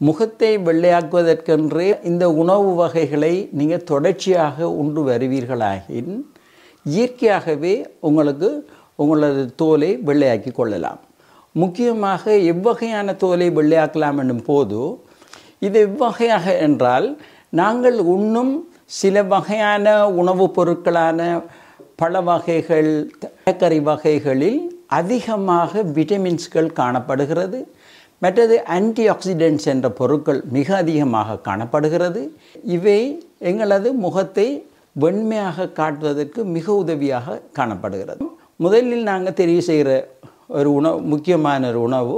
முகத்தை வெள்ளையாக்குவதற்கென்றே இந்த உணவு வகைகளை நீங்கள் தொடர்ச்சியாக உண்டு வருவீர்களாகின் இயற்கையாகவே உங்களது தோலை வெள்ளையாக்கி கொள்ளலாம். முக்கியமாக எவ்வகையான தோலை வெள்ளையாக்கலாம் என்னும் போது இது எவ்வகையாக என்றால், நாங்கள் உண்ணும் சில வகையான உணவுப் பொருட்களான பழ வகைகள், தரக்கறி வகைகளில் அதிகமாக விட்டமின்ஸ்கள் காணப்படுகிறது. மற்றது ஆன்டி ஆக்சிடென்ட்ஸ் என்ற பொருட்கள் மிக அதிகமாக காணப்படுகிறது. இவை எங்களது முகத்தை வெண்மையாக காட்டுவதற்கு மிக உதவியாக காணப்படுகிறது. முதலில் நாங்கள் தெரிவு செய்கிற ஒரு முக்கியமான ஒரு உணவு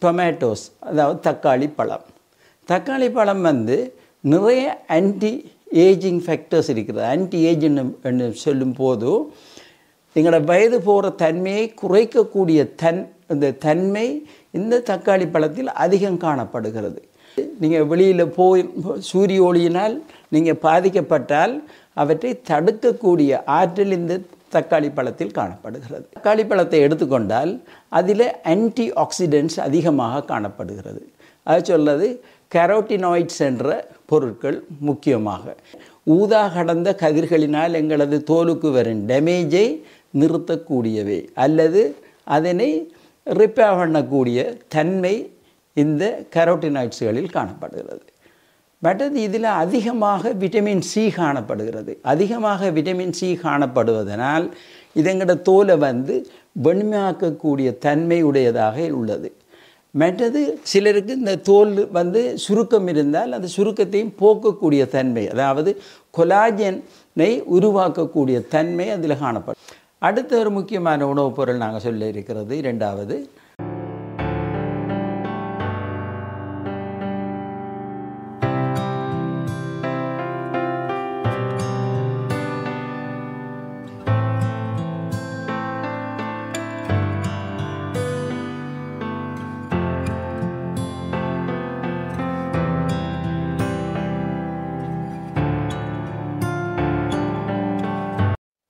டொமேட்டோஸ், அதாவது தக்காளி பழம். தக்காளி பழம் நிறைய ஆன்டி ஏஜிங் ஃபேக்டர்ஸ் இருக்கிறது. ஆன்டி ஏஜிங் என்று சொல்லும் போது எங்களோட வயது போகிற தன்மையை குறைக்கக்கூடிய இந்த தன்மை இந்த தக்காளி பழத்தில் அதிகம் காணப்படுகிறது. நீங்கள் வெளியில் போய் சூரிய ஒளியினால் நீங்கள் பாதிக்கப்பட்டால் அவற்றை தடுக்கக்கூடிய ஆற்றல் இந்த தக்காளி பழத்தில் காணப்படுகிறது. தக்காளி பழத்தை எடுத்துக்கொண்டால் அதில் ஆன்டி ஆக்சிடென்ட்ஸ் அதிகமாக காணப்படுகிறது. அது சொல்வது கரோட்டினாய்ட்ஸ் என்ற பொருட்கள் முக்கியமாக ஊதா கடந்த கதிர்களினால் எங்களது தோலுக்கு வரும் டேமேஜை நிறுத்தக்கூடியவை அல்லது அதனை ரிப்பேர் பண்ணக்கூடிய தன்மை இந்த கரோட்டினாய்ட்ஸ்களில் காணப்படுகிறது. மற்றது இதில் அதிகமாக விட்டமின் சி காணப்படுகிறது. அதிகமாக விட்டமின் சி காணப்படுவதனால் இது எங்களோட தோலை வெண்மையாக்கக்கூடிய தன்மை உடையதாக உள்ளது. மற்றது சிலருக்கு இந்த தோல் சுருக்கம் இருந்தால் அந்த சுருக்கத்தையும் போக்கக்கூடிய தன்மை, அதாவது கொலாஜனை உருவாக்கக்கூடிய தன்மை அதில் காணப்படும். அடுத்த ஒரு முக்கியமான உணவுப் பொருள் நாங்கள் சொல்ல இருக்கிறது இரண்டாவது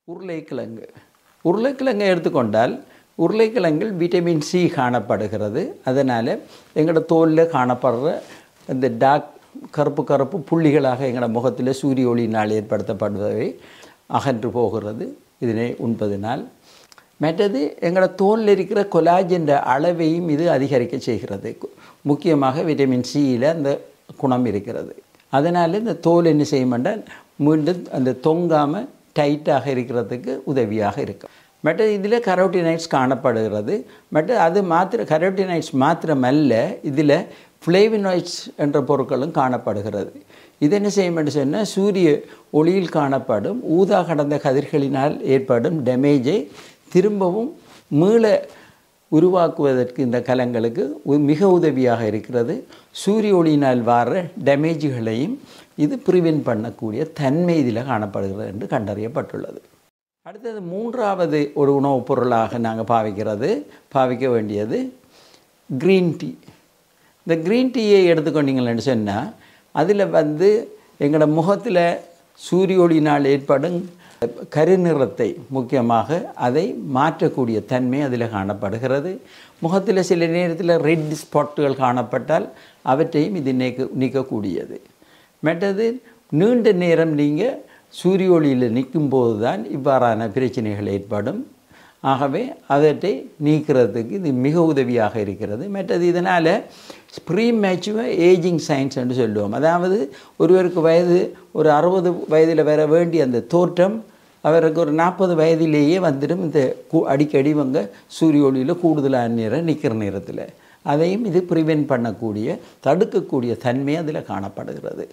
உருளைக்கிழங்கு. உருளைக்கிழங்கை எடுத்துக்கொண்டால் உருளைக்கிழங்கில் விட்டமின் சி காணப்படுகிறது. அதனால் எங்களோட தோலில் காணப்படுற இந்த கருப்பு புள்ளிகளாக எங்களோட முகத்தில் சூரிய ஒளியினால் ஏற்படுத்தப்படுவதை அகன்று போகிறது இதனை உண்பதனால். மற்றது எங்களோட தோலில் இருக்கிற கொலாஜன் அளவையும் இது அதிகரிக்க செய்கிறது. முக்கியமாக விட்டமின் சியில் அந்த குணம் இருக்கிறது. அதனால் இந்த தோல் என்ன செய்யுமென்றால் மீண்டும் அந்த தொங்காமல் டைட்டாக இருக்கிறதுக்கு உதவியாக இருக்கும். மற்றது இதில் கரோட்டினைட்ஸ் காணப்படுகிறது. அது கரோட்டினைட்ஸ் மாத்திரமல்ல, இதில் ஃப்ளேவினாய்ட்ஸ் என்ற பொருட்களும் காணப்படுகிறது. இது என்ன செய்யும் என்று சொன்னால் சூரிய ஒளியில் காணப்படும் ஊதா கடந்த கதிர்களினால் ஏற்படும் டேமேஜை திரும்பவும் மீள உருவாக்குவதற்கு இந்த கலங்களுக்கு மிக உதவியாக இருக்கிறது. சூரிய ஒளியினால் வர டேமேஜுகளையும் இது ப்ரிவென்ட் பண்ணக்கூடிய தன்மை இதில் காணப்படுகிறது என்று கண்டறியப்பட்டுள்ளது. அடுத்தது மூன்றாவது ஒரு உணவுப் பொருளாக நாங்கள் பாவிக்க வேண்டியது க்ரீன் டீ. இந்த க்ரீன் டீயை எடுத்துக்கொண்டீங்கன்னு சொன்னால் அதில் எங்களோட முகத்தில் சூரிய ஒளியினால் ஏற்படும் கருநிறத்தை முக்கியமாக அதை மாற்றக்கூடிய தன்மை அதில் காணப்படுகிறது. முகத்தில் சில நேரத்தில் ரெட் ஸ்பாட்டுகள் காணப்பட்டால் அவற்றையும் இது நீக்கக்கூடியது. மற்றது நீண்ட நேரம் நீங்கள் சூரிய ஒளியில் நிற்கும்போது தான் இவ்வாறான பிரச்சனைகள் ஏற்படும். ஆகவே அவற்றை நீக்கிறதுக்கு இது மிக உதவியாக இருக்கிறது. மற்றது இதனால் ப்ரீமேச்சுவர் ஏஜிங் சயின்ஸ் என்று சொல்லுவோம். அதாவது ஒருவருக்கு ஒரு 60 வயதில் வர வேண்டிய அந்த தோற்றம் அவருக்கு ஒரு 40 வயதிலேயே வந்துடும். இந்த அடிக்கடி சூரிய ஒளியில் கூடுதலான நேரம் நிற்கிற நேரத்தில் அதையும் இது ப்ரிவென்ட் பண்ணக்கூடிய தடுக்கக்கூடிய தன்மை அதில் காணப்படுகிறது.